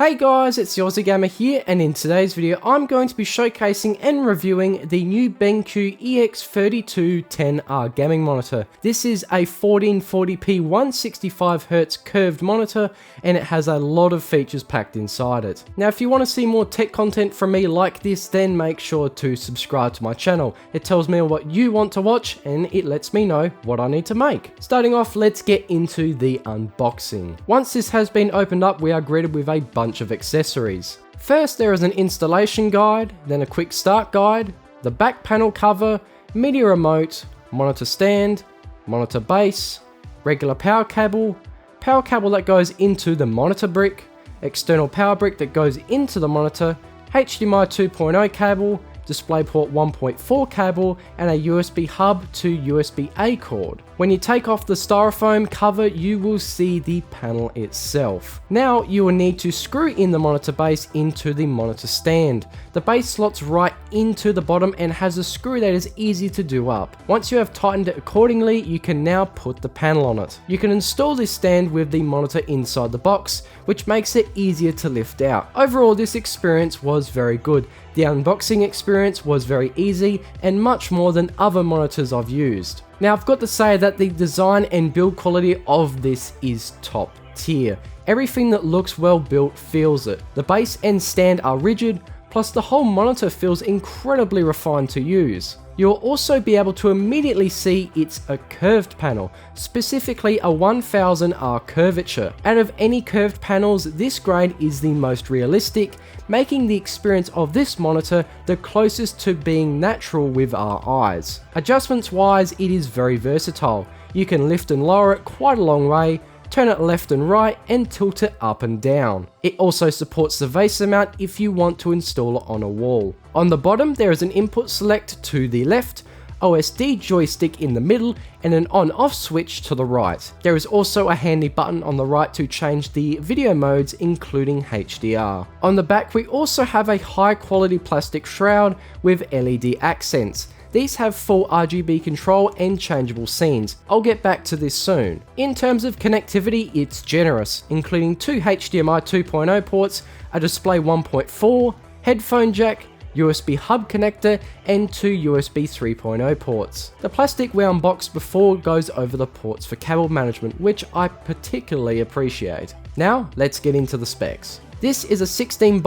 Hey guys, it's the Aussie Gamer here, and in today's video I'm going to be showcasing and reviewing the new BenQ EX3210R gaming monitor. This is a 1440p 165Hz curved monitor, and it has a lot of features packed inside it. Now if you want to see more tech content from me like this, then make sure to subscribe to my channel. It tells me what you want to watch and it lets me know what I need to make. Starting off, let's get into the unboxing. Once this has been opened up, we are greeted with a bunch of accessories. First, there is an installation guide, then a quick start guide, the back panel cover, media remote, monitor stand, monitor base, regular power cable that goes into the monitor brick, external power brick that goes into the monitor, HDMI 2.0 cable, DisplayPort 1.4 cable, and a USB hub to USB-A cord. When you take off the styrofoam cover, you will see the panel itself. Now you will need to screw in the monitor base into the monitor stand. The base slots right into the bottom and has a screw that is easy to do up. Once you have tightened it accordingly, you can now put the panel on it. You can install this stand with the monitor inside the box, which makes it easier to lift out. Overall, this experience was very good. The unboxing experience was very easy and much more than other monitors I've used. Now I've got to say that the design and build quality of this is top tier. Everything that looks well built feels it. The base and stand are rigid, plus the whole monitor feels incredibly refined to use. You'll also be able to immediately see it's a curved panel, specifically a 1000R curvature. Out of any curved panels, this grade is the most realistic, making the experience of this monitor the closest to being natural with our eyes. Adjustments wise, it is very versatile. You can lift and lower it quite a long way, turn it left and right, and tilt it up and down. It also supports the VESA mount if you want to install it on a wall. On the bottom, there is an input select to the left, OSD joystick in the middle, and an on-off switch to the right. There is also a handy button on the right to change the video modes, including HDR. On the back, we also have a high-quality plastic shroud with LED accents. These have full RGB control and changeable scenes. I'll get back to this soon. In terms of connectivity, it's generous, including 2 HDMI 2.0 ports, a display 1.4, headphone jack, USB hub connector, and 2 USB 3.0 ports. The plastic we unboxed before goes over the ports for cable management, which I particularly appreciate. Now, let's get into the specs. This is a 16:9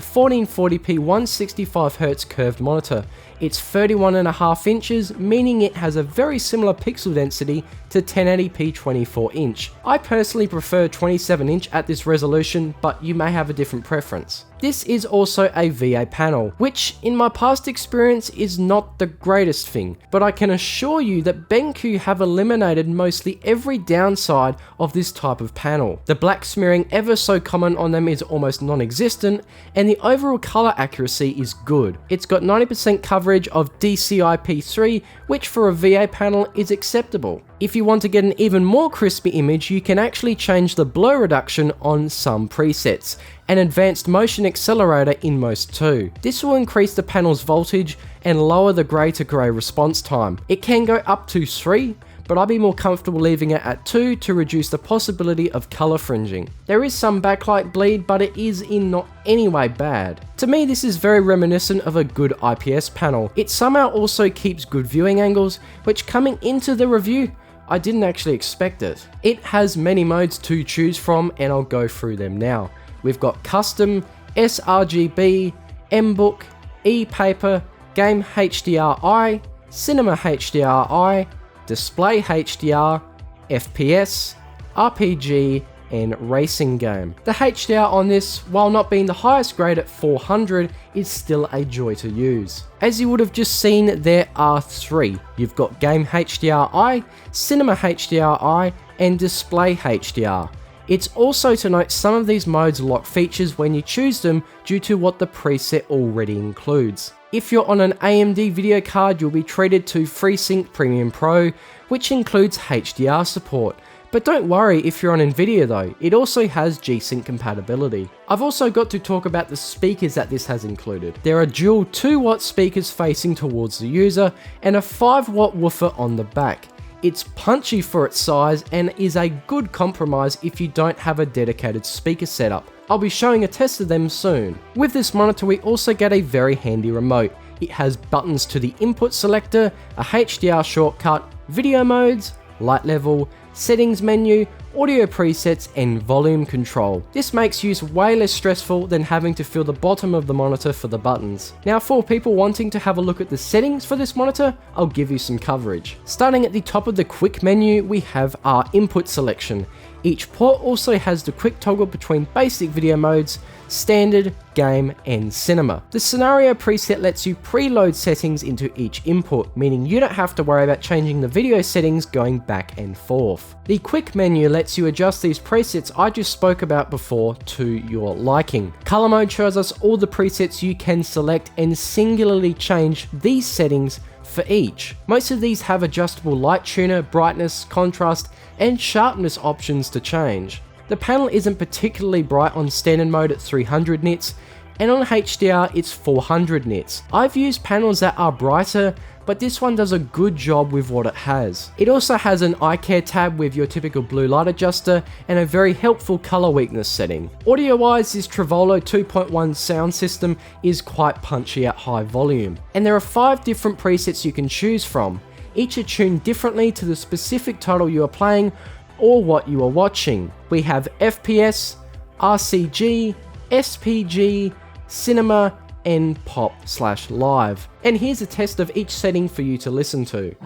1440p 165Hz curved monitor. It's 31.5 inches, meaning it has a very similar pixel density to 1080p 24-inch. I personally prefer 27-inch at this resolution, but you may have a different preference. This is also a VA panel, which in my past experience is not the greatest thing, but I can assure you that BenQ have eliminated mostly every downside of this type of panel. The black smearing ever so common on them is almost non-existent, and the overall color accuracy is good. It's got 90% coverage of DCI-P3, which for a VA panel is acceptable. If you want to get an even more crispy image, you can actually change the blur reduction on some presets, and advanced motion accelerator in most too. This will increase the panel's voltage and lower the grey to grey response time. It can go up to 3, but I'd be more comfortable leaving it at 2 to reduce the possibility of colour fringing. There is some backlight bleed, but it is in not any way bad. To me, this is very reminiscent of a good IPS panel. It somehow also keeps good viewing angles, which coming into the review, I didn't actually expect it. It has many modes to choose from, and I'll go through them now. We've got custom, sRGB, MBook, ePaper, Game HDRI, Cinema HDRI, Display HDR, FPS, RPG, and Racing Game. The HDR on this, while not being the highest grade at 400, is still a joy to use. As you would have just seen, there are 3. You've got Game HDRI, Cinema HDRI, and Display HDR. It's also to note some of these modes lock features when you choose them due to what the preset already includes. If you're on an AMD video card, you'll be treated to FreeSync Premium Pro, which includes HDR support. But don't worry if you're on NVIDIA though, it also has G-Sync compatibility. I've also got to talk about the speakers that this has included. There are dual 2-watt speakers facing towards the user, and a 5-watt woofer on the back. It's punchy for its size and is a good compromise if you don't have a dedicated speaker setup. I'll be showing a test of them soon. With this monitor we also get a very handy remote. It has buttons to the input selector, a HDR shortcut, video modes, light level, settings menu, audio presets and volume control. This makes use way less stressful than having to feel the bottom of the monitor for the buttons. Now for people wanting to have a look at the settings for this monitor, I'll give you some coverage. Starting at the top of the quick menu, we have our input selection. Each port also has the quick toggle between basic video modes, standard, game, and cinema. The scenario preset lets you preload settings into each input, meaning you don't have to worry about changing the video settings going back and forth. The quick menu lets you adjust these presets I just spoke about before to your liking. Color mode shows us all the presets you can select and singularly change these settings for each. Most of these have adjustable light tuner, brightness, contrast, and sharpness options to change. The panel isn't particularly bright on standard mode at 300 nits, and on HDR it's 400 nits. I've used panels that are brighter, but this one does a good job with what it has. It also has an eye care tab with your typical blue light adjuster and a very helpful color weakness setting. Audio wise, this Trevolo 2.1 sound system is quite punchy at high volume. And there are 5 different presets you can choose from. Each are tuned differently to the specific title you are playing or what you are watching. We have FPS, RCG, SPG, Cinema, and Pop/Live. And here's a test of each setting for you to listen to.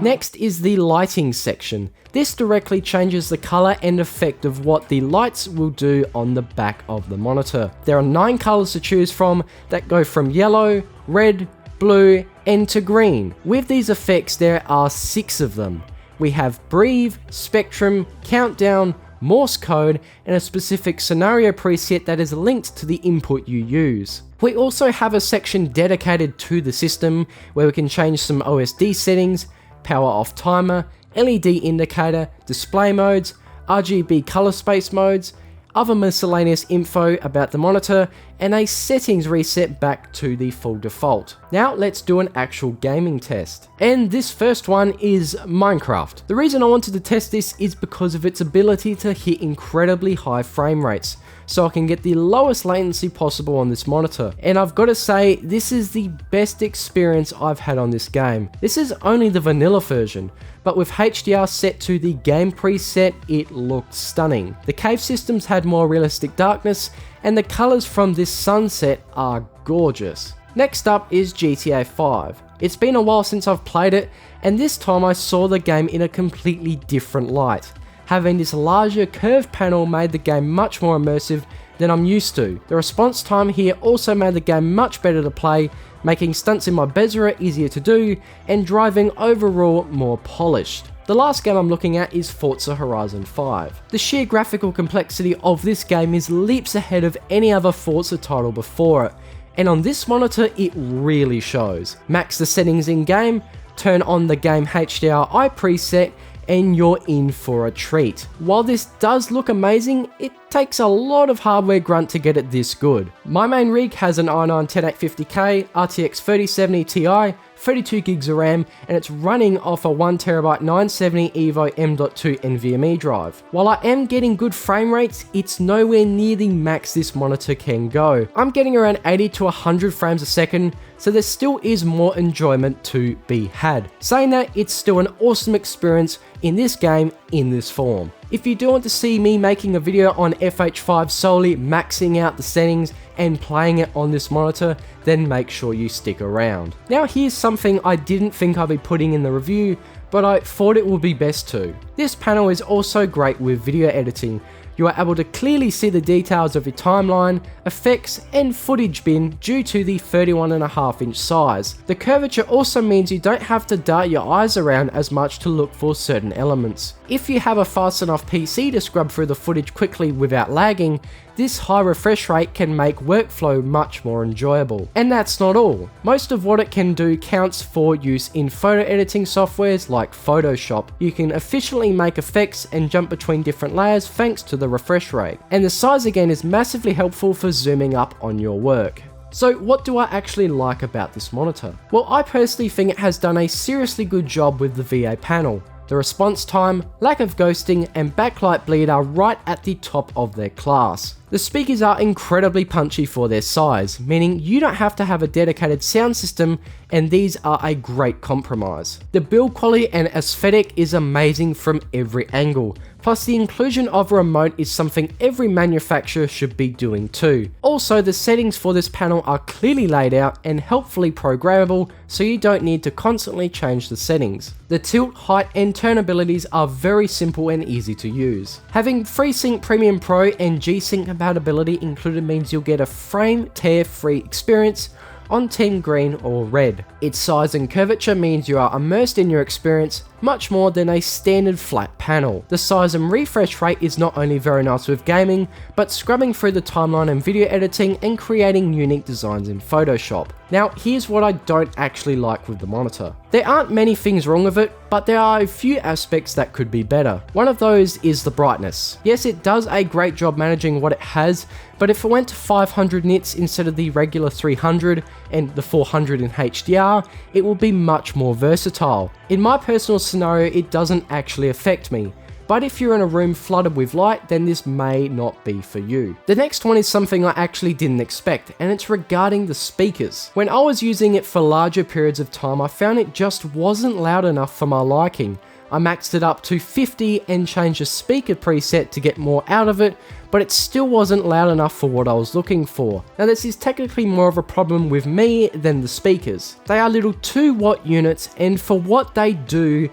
Next is the lighting section. This directly changes the color and effect of what the lights will do on the back of the monitor. There are 9 colors to choose from that go from yellow, red, blue, and to green. With these effects, there are 6 of them. We have Breathe, Spectrum, Countdown, Morse code, and a specific scenario preset that is linked to the input you use. We also have a section dedicated to the system where we can change some OSD settings, power off timer, LED indicator, display modes, RGB color space modes, other miscellaneous info about the monitor, and a settings reset back to the full default. Now let's do an actual gaming test. And this first one is Minecraft. The reason I wanted to test this is because of its ability to hit incredibly high frame rates, so I can get the lowest latency possible on this monitor. And I've got to say, this is the best experience I've had on this game. This is only the vanilla version, but with HDR set to the game preset, it looked stunning. The cave systems had more realistic darkness, and the colors from this sunset are gorgeous. Next up is GTA 5. It's been a while since I've played it, and this time I saw the game in a completely different light. Having this larger curved panel made the game much more immersive than I'm used to. The response time here also made the game much better to play, making stunts in my Bezra easier to do, and driving overall more polished. The last game I'm looking at is Forza Horizon 5. The sheer graphical complexity of this game is leaps ahead of any other Forza title before it, and on this monitor it really shows. Max the settings in game, turn on the game HDRI preset, and you're in for a treat. While this does look amazing, it takes a lot of hardware grunt to get it this good. My main rig has an i9 10850K, RTX 3070 Ti, 32 gigs of RAM, and it's running off a 1TB 970 Evo M.2 NVMe drive. While I am getting good frame rates, it's nowhere near the max this monitor can go. I'm getting around 80 to 100 frames a second, so there still is more enjoyment to be had. Saying that, it's still an awesome experience in this game in this form. If you do want to see me making a video on FH5 solely maxing out the settings and playing it on this monitor, then make sure you stick around. Now here's something I didn't think I'd be putting in the review, but I thought it would be best to. This panel is also great with video editing, you are able to clearly see the details of your timeline, effects, and footage bin due to the 31.5-inch size. The curvature also means you don't have to dart your eyes around as much to look for certain elements. If you have a fast enough PC to scrub through the footage quickly without lagging, this high refresh rate can make workflow much more enjoyable. And that's not all. Most of what it can do counts for use in photo editing softwares like Photoshop. You can efficiently make effects and jump between different layers thanks to the refresh rate. And the size again is massively helpful for zooming up on your work. So what do I actually like about this monitor? Well, I personally think it has done a seriously good job with the VA panel. The response time, lack of ghosting, and backlight bleed are right at the top of their class. The speakers are incredibly punchy for their size, meaning you don't have to have a dedicated sound system, and these are a great compromise. The build quality and aesthetic is amazing from every angle, plus the inclusion of a remote is something every manufacturer should be doing too. Also, the settings for this panel are clearly laid out and helpfully programmable, so you don't need to constantly change the settings. The tilt, height, and turn abilities are very simple and easy to use. Having FreeSync Premium Pro and G-Sync compatibility included means you'll get a frame tear-free experience on Team Green or Red. Its size and curvature means you are immersed in your experience much more than a standard flat panel. The size and refresh rate is not only very nice with gaming, but scrubbing through the timeline and video editing and creating unique designs in Photoshop. Now, here's what I don't actually like with the monitor. There aren't many things wrong with it, but there are a few aspects that could be better. One of those is the brightness. Yes, it does a great job managing what it has, but if it went to 500 nits instead of the regular 300 and the 400 in HDR, it will be much more versatile. In my personal scenario, it doesn't actually affect me, but if you're in a room flooded with light, then this may not be for you. The next one is something I actually didn't expect, and it's regarding the speakers. When I was using it for larger periods of time, I found it just wasn't loud enough for my liking. I maxed it up to 50 and changed the speaker preset to get more out of it, but it still wasn't loud enough for what I was looking for. Now, this is technically more of a problem with me than the speakers. They are little 2-watt units, and for what they do,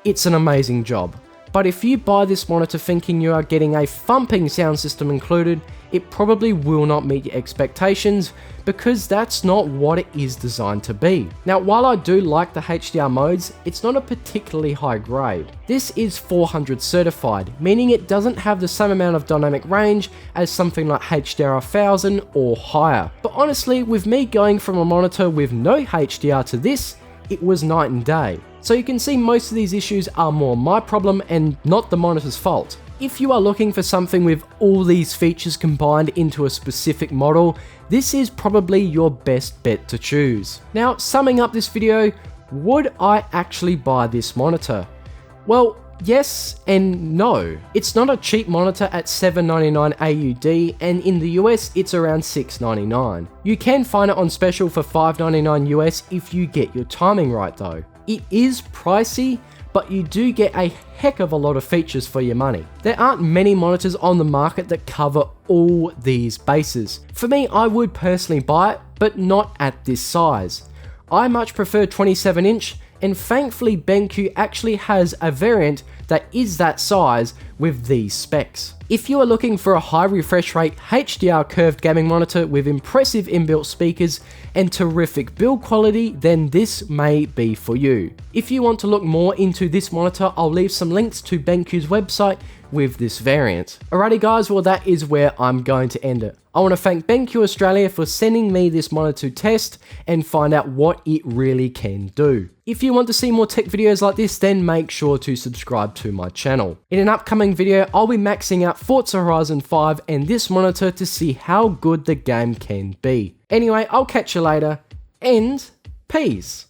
it's an amazing job. But if you buy this monitor thinking you are getting a thumping sound system included, it probably will not meet your expectations, because that's not what it is designed to be. Now, while I do like the HDR modes, it's not a particularly high grade. This is 400 certified, meaning it doesn't have the same amount of dynamic range as something like HDR 1000 or higher. But honestly, with me going from a monitor with no HDR to this, it was night and day. So you can see most of these issues are more my problem and not the monitor's fault. If you are looking for something with all these features combined into a specific model, this is probably your best bet to choose. Now, summing up this video, would I actually buy this monitor? Well, yes and no. It's not a cheap monitor at $799 AUD, and in the US it's around $699. You can find it on special for $599 US if you get your timing right though. It is pricey, but you do get a heck of a lot of features for your money. There aren't many monitors on the market that cover all these bases. For me, I would personally buy it, but not at this size. I much prefer 27-inch, and thankfully BenQ actually has a variant that is that size with these specs. If you are looking for a high refresh rate HDR curved gaming monitor with impressive inbuilt speakers and terrific build quality, then this may be for you. If you want to look more into this monitor, I'll leave some links to BenQ's website with this variant. Alrighty guys, well that is where I'm going to end it. I want to thank BenQ Australia for sending me this monitor to test and find out what it really can do. If you want to see more tech videos like this, then make sure to subscribe to my channel. In an upcoming video, I'll be maxing out Forza Horizon 5 and this monitor to see how good the game can be. Anyway, I'll catch you later, and peace.